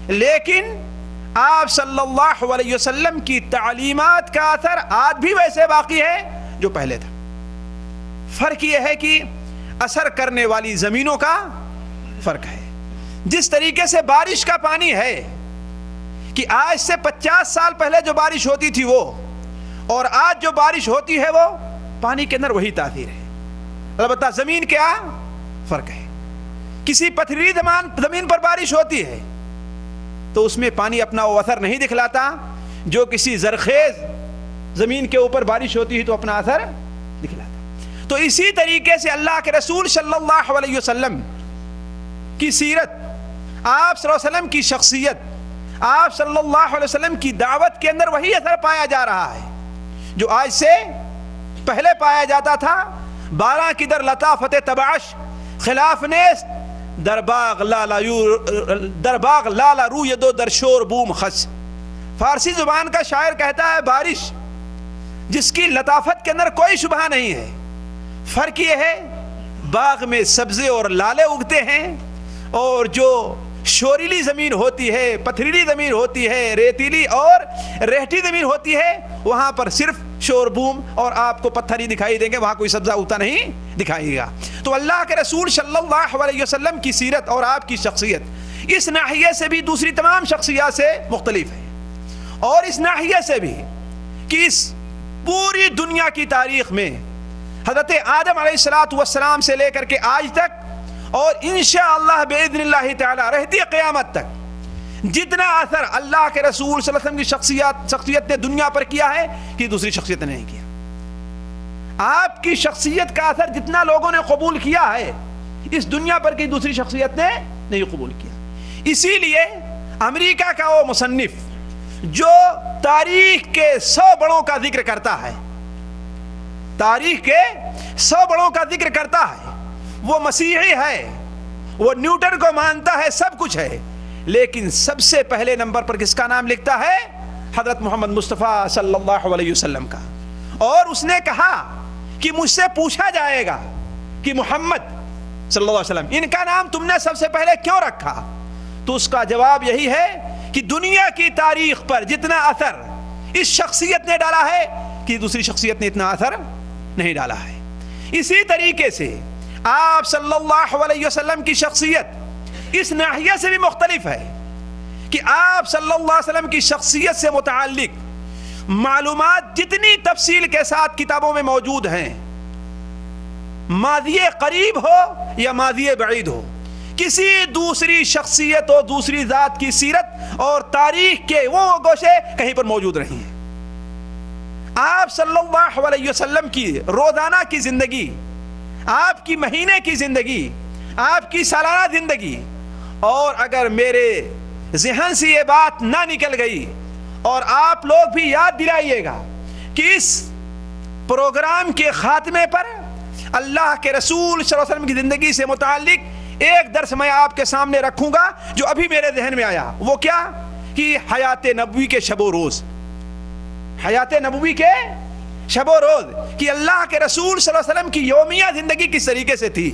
لیکن آپ صلی اللہ علیہ وسلم کی تعلیمات کا اثر آج بھی ویسے باقی ہے جو پہلے تھا. فرق یہ ہے کہ اثر کرنے والی زمینوں کا فرق ہے. جس طریقے سے بارش کا پانی ہے کہ آج سے 50 سال پہلے جو بارش ہوتی تھی وہ اور آج جو بارش ہوتی ہے وہ پانی کے اندر وہی تاثیر ہے. البتہ زمین کیا فرق ہے. کسی پتھریلی زمین پر بارش ہوتی ہے تو اس میں پانی اپنا وہ اثر نہیں دکھلاتا, جو کسی زرخیز زمین کے اوپر بارش ہوتی ہے تو اپنا اثر دکھلاتا. تو اسی طریقے سے اللہ کے رسول صلی اللہ علیہ وسلم کی سیرت, آپ صلی اللہ علیہ وسلم کی شخصیت, آپ صلی اللہ علیہ وسلم کی دعوت کے اندر وہی اثر پایا جا رہا ہے جو آج سے پہلے پایا جاتا تھا. 12 کی در لطافت تبعش خلاف نیست درباغ لالا روی دو در شور بوم خس. فارسی زبان کا شاعر کہتا ہے بارش جس کی لطافت کے اندر کوئی شبہ نہیں ہے, فرق یہ ہے باغ میں سبزے اور لالے اگتے ہیں اور جو شوریلی زمین ہوتی ہے, پتھریلی زمین ہوتی ہے, ریتیلی اور ریٹھی زمین ہوتی ہے, وہاں پر صرف شور بوم اور آپ کو پتھر ہی دکھائی دیں گے, وہاں کوئی سبزہ اگتا نہیں دکھائے گا. تو اللہ کے رسول صلی اللہ علیہ وسلم کی سیرت اور آپ کی شخصیت اس ناحیے سے بھی دوسری تمام شخصیات سے مختلف ہے, اور اس ناحیے سے بھی کہ اس پوری دنیا کی تاریخ میں حضرت آدم علیہ السلام سے لے کر کے آج تک اور انشاءاللہ باذن اللہ تعالی رہتی قیامت تک جتنا اثر اللہ کے رسول صلی اللہ علیہ وسلم کی شخصیت نے دنیا پر کیا ہے کہ دوسری شخصیت نے نہیں کیا. آپ کی شخصیت کا اثر جتنا لوگوں نے قبول کیا ہے اس دنیا پر کی دوسری شخصیت نے نہیں قبول کیا. اسی لیے امریکہ کا وہ مصنف جو تاریخ کے 100 بڑوں کا ذکر کرتا ہے, تاریخ کے 100 بڑوں کا ذکر کرتا ہے, وہ مسیحی ہے, وہ نیوٹن کو مانتا ہے, سب کچھ ہے, لیکن سب سے پہلے نمبر پر کس کا نام لکھتا ہے؟ حضرت محمد مصطفیٰ صلی اللہ علیہ وسلم کا. اور اس نے کہا کہ مجھ سے پوچھا جائے گا کہ محمد صلی اللہ علیہ وسلم ان کا نام تم نے سب سے پہلے کیوں رکھا, تو اس کا جواب یہی ہے کہ دنیا کی تاریخ پر جتنا اثر اس شخصیت نے ڈالا ہے کہ دوسری شخصیت نے اتنا اثر نہیں ڈالا ہے. اسی طریقے سے آپ صلی اللہ علیہ وسلم کی شخصیت اس ناحیے سے بھی مختلف ہے کہ آپ صلی اللہ علیہ وسلم کی شخصیت سے متعلق معلومات جتنی تفصیل کے ساتھ کتابوں میں موجود ہیں, ماضی قریب ہو یا ماضی بعید ہو, کسی دوسری شخصیت اور دوسری ذات کی سیرت اور تاریخ کے وہ گوشے کہیں پر موجود نہیں ہیں. آپ صلی اللہ علیہ وسلم کی روزانہ کی زندگی, آپ کی مہینے کی زندگی, آپ کی سالانہ زندگی, اور اگر میرے ذہن سے یہ بات نہ نکل گئی اور آپ لوگ بھی یاد دلائیے گا کہ اس پروگرام کے خاتمے پر اللہ کے رسول صلی اللہ علیہ وسلم کی زندگی سے متعلق ایک درس میں آپ کے سامنے رکھوں گا جو ابھی میرے ذہن میں آیا. وہ کیا کہ حیات نبوی کے شب و روز, حیات نبوی کے شب و روز کہ اللہ کے رسول صلی اللہ علیہ وسلم کی یومیہ زندگی کس طریقے سے تھی.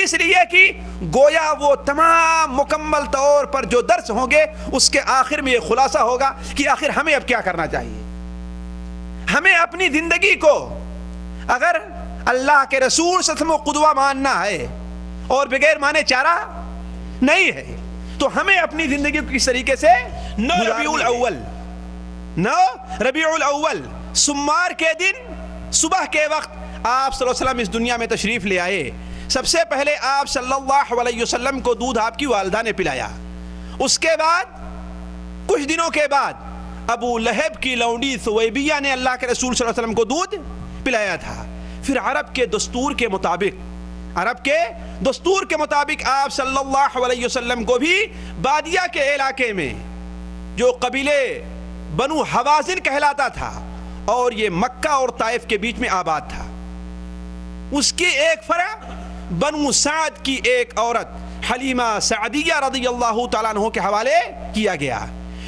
اس لیے کہ گویا وہ تمام مکمل طور پر جو درس ہوں گے اس کے آخر میں یہ خلاصہ ہوگا کہ آخر ہمیں اب کیا کرنا چاہیے. ہمیں اپنی زندگی کو اگر اللہ کے رسول صلی اللہ علیہ وسلم کو قدوہ ماننا ہے اور بغیر مانے چارہ نہیں ہے, تو ہمیں اپنی زندگی کو کس طریقے سے ربیع الاول سمار کے دن صبح کے وقت آپ صلی اللہ علیہ وسلم اس دنیا میں تشریف لے آئے. سب سے پہلے آپ صلی اللہ علیہ وسلم کو دودھ آپ کی والدہ نے پلایا. اس کے بعد کچھ دنوں کے بعد ابو لہب کی لونڈی ثویبیہ نے اللہ کے رسول صلی اللہ علیہ وسلم کو دودھ پلایا تھا. پھر عرب کے دستور کے مطابق آپ صلی اللہ علیہ وسلم کو بھی بادیہ کے علاقے میں جو قبیلے بنو حوازن کہلاتا تھا اور یہ مکہ اور طائف کے بیچ میں آباد تھا, اس کی ایک فرع بنو سعد کی ایک عورت حلیمہ سعدیہ رضی اللہ تعالیٰ عنہ کے حوالے کیا گیا.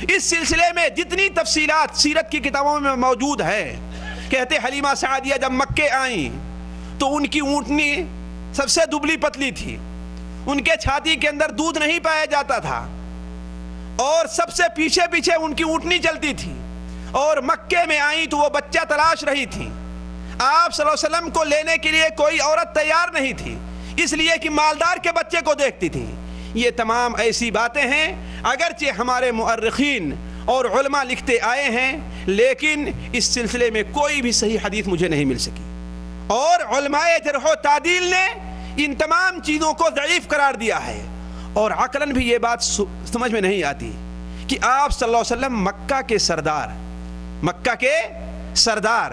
اس سلسلے میں جتنی تفصیلات سیرت کی کتابوں میں موجود ہے, کہتے حلیمہ سعدیہ جب مکے آئیں تو ان کی اونٹنی سب سے دبلی پتلی تھی, ان کے چھاتی کے اندر دودھ نہیں پایا جاتا تھا, اور سب سے پیچھے پیچھے ان کی اونٹنی چلتی تھی، اور مکے میں آئیں تو وہ بچہ تلاش رہی تھی. آپ صلی اللہ علیہ وسلم کو لینے کے لیے کوئی عورت تیار نہیں تھی، اس لیے کہ مالدار کے بچے کو دیکھتی تھی. یہ تمام ایسی باتیں ہیں اگرچہ ہمارے مؤرخین اور علماء لکھتے آئے ہیں، لیکن اس سلسلے میں کوئی بھی صحیح حدیث مجھے نہیں مل سکی، اور علماء جرح و تعدیل نے ان تمام چیزوں کو ضعیف قرار دیا ہے. اور عقلاً بھی یہ بات سمجھ میں نہیں آتی کہ آپ صلی اللہ علیہ وسلم مکہ کے سردار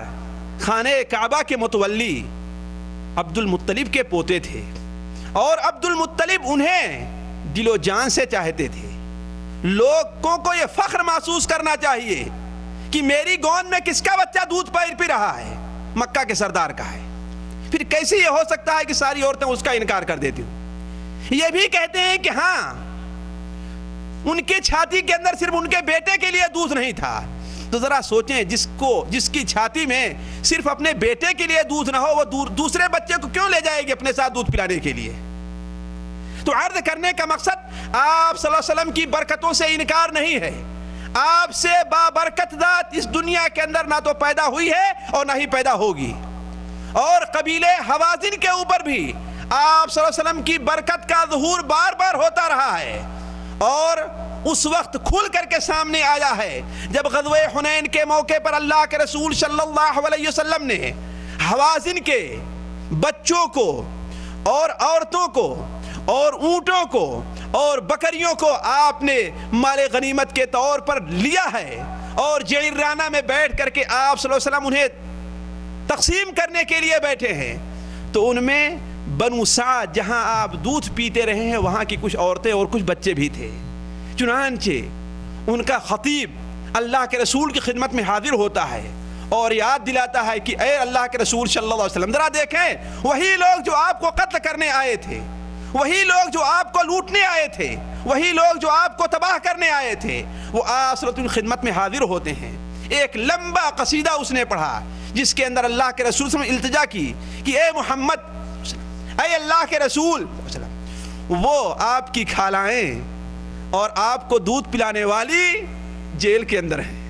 خانہ کعبہ کے متولی عبد المطلب کے پوتے تھے، اور عبد المطلب انہیں دل و جان سے چاہتے تھے. لوگوں کو یہ فخر محسوس کرنا چاہیے کہ میری گود میں کس کا بچہ دودھ پی رہا ہے، مکہ کے سردار کا ہے. پھر کیسے یہ ہو سکتا ہے کہ ساری عورتیں اس کا انکار کر دیتی ہوں؟ یہ بھی کہتے ہیں کہ ہاں ان کی چھاتی کے اندر صرف ان کے بیٹے کے لیے دودھ نہیں تھا. تو ذرا سوچیں، جس کی چھاتی میں صرف اپنے بیٹے کے لیے دودھ نہ ہو، وہ دوسرے بچے کو کیوں لے جائے گی اپنے ساتھ دودھ پلانے کے لیے؟ تو عرض کرنے کا مقصد آپ صلی اللہ علیہ وسلم کی برکتوں سے انکار نہیں ہے. آپ سے بابرکت ذات اس دنیا کے اندر نہ تو پیدا ہوئی ہے اور نہ ہی پیدا ہوگی. اور قبیلے حوازن کے اوپر بھی آپ صلی اللہ علیہ وسلم کی برکت کا ظہور بار بار ہوتا رہا ہے، اور اس وقت کھل کر کے سامنے آیا ہے جب غزوہ حنین کے موقع پر اللہ کے رسول صلی اللہ علیہ وسلم نے حوازن کے بچوں کو اور عورتوں کو اور اونٹوں کو اور بکریوں کو آپ نے مال غنیمت کے طور پر لیا ہے، اور جعرانہ میں بیٹھ کر کے آپ صلی اللہ علیہ وسلم انہیں تقسیم کرنے کے لیے بیٹھے ہیں. تو ان میں بنو سعد جہاں آپ دودھ پیتے رہے ہیں وہاں کی کچھ عورتیں اور کچھ بچے بھی تھے. چنانچہ ان کا خطیب اللہ کے رسول کی خدمت میں حاضر ہوتا ہے اور یاد دلاتا ہے کہ اے اللہ کے رسول صلی اللہ علیہ وسلم، ذرا دیکھیں وہی لوگ جو آپ کو قتل کرنے آئے تھے، وہی لوگ جو آپ کو لوٹنے آئے تھے، وہی لوگ جو آپ کو تباہ کرنے آئے تھے، وہ آپ صلی اللہ علیہ وسلم کی خدمت میں حاضر ہوتے ہیں. ایک لمبا قصیدہ اس نے پڑھا جس کے اندر اللہ کے رسول صلی اللہ علیہ وسلم التجا کی کہ اے محمد، اے اللہ کے رسول، وہ آپ کی خالائیں اور آپ کو دودھ پلانے والی جیل کے اندر ہیں.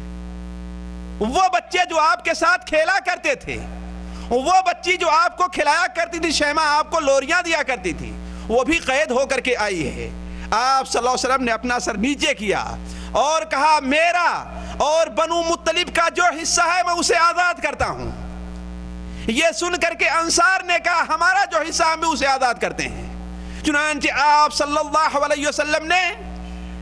وہ بچے جو آپ کے ساتھ کھیلا کرتے تھے، وہ بچی جو آپ کو کھلایا کرتی تھی، شیما آپ کو لوریاں دیا کرتی تھی، وہ بھی قید ہو کر کے آئی ہے. آپ صلی اللہ علیہ وسلم نے اپنا سر نیچے کیا اور کہا میرا اور بنو مطلب کا جو حصہ ہے میں اسے آزاد کرتا ہوں. یہ سن کر کے انصار نے کہا ہمارا جو حصہ ہم بھی اسے آزاد کرتے ہیں. چنانچہ آپ صلی اللہ علیہ وسلم نے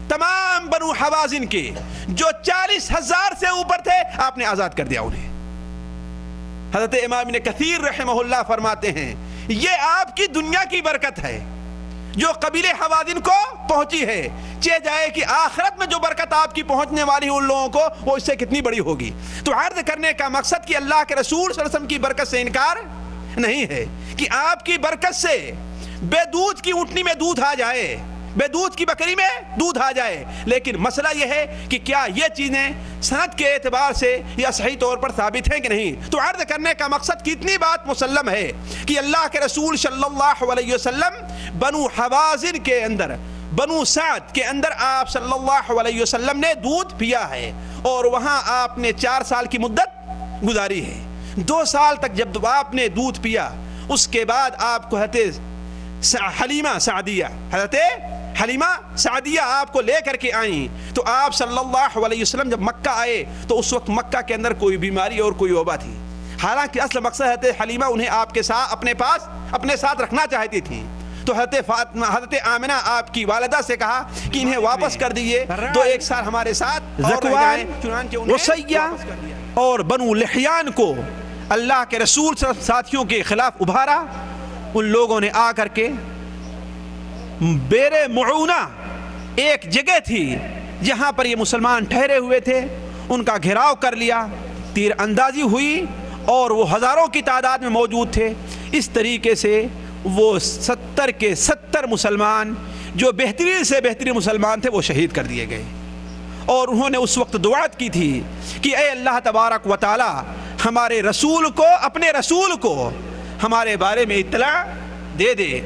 تمام بنو حوازن کے جو 40,000 سے اوپر تھے آپ نے آزاد کر دیا انہیں. حضرت امام ابن کثیر رحمہ اللہ فرماتے ہیں یہ آپ کی دنیا کی برکت ہے جو قبیل حوازن کو پہنچی ہے. چہ جائے کہ آخرت میں جو برکت آپ کی پہنچنے والی ان لوگوں کو وہ اس سے کتنی بڑی ہوگی. تو عرض کرنے کا مقصد کہ اللہ کے رسول صلی اللہ علیہ وسلم کی برکت سے انکار نہیں ہے کہ آپ کی برکت سے بے دودھ کی اونٹنی میں دودھ آ جائے، بے دودھ کی بکری میں دودھ آ جائے، لیکن مسئلہ یہ ہے کہ کیا یہ چیزیں سند کے اعتبار سے یا صحیح طور پر ثابت ہیں کہ نہیں. تو عرض کرنے کا مقصد کہ اتنی بات مسلم ہے کہ اللہ کے رسول صلی اللہ علیہ وسلم بنو حوازن کے اندر، بنو سعد کے اندر آپ صلی اللہ علیہ وسلم نے دودھ پیا ہے، اور وہاں آپ نے 4 سال کی مدت گزاری ہے. 2 سال تک جب آپ نے دودھ پیا، اس کے بعد آپ کو حضرت حلیمہ سعدیہ آپ کو لے کر کے آئیں. تو آپ صلی اللہ علیہ وسلم جب مکہ آئے تو اس وقت مکہ کے اندر کوئی بیماری اور کوئی وبا تھی. حالانکہ اصل مقصد حضرت حلیمہ انہیں آپ کے ساتھ اپنے ساتھ رکھنا چاہتی تھی. تو حضرت آمنہ آپ کی والدہ سے کہا کہ انہیں واپس کر دیجئے، تو 1 سال ہمارے ساتھ ذکوان، وصیہ اور بنو لحیان کو اللہ کے رسول ساتھیوں کے خلاف ابھارا. ان لوگوں نے آ کر کے بیر معونہ ایک جگہ تھی جہاں پر یہ مسلمان ٹھہرے ہوئے تھے، ان کا گھیراؤ کر لیا، تیر اندازی ہوئی اور وہ ہزاروں کی تعداد میں موجود تھے. اس طریقے سے وہ 70 کے 70 مسلمان جو بہترین سے بہترین مسلمان تھے وہ شہید کر دیے گئے. اور انہوں نے اس وقت دعا کی تھی کہ اے اللہ تبارک و تعالی ہمارے رسول کو، اپنے رسول کو ہمارے بارے میں اطلاع دے دے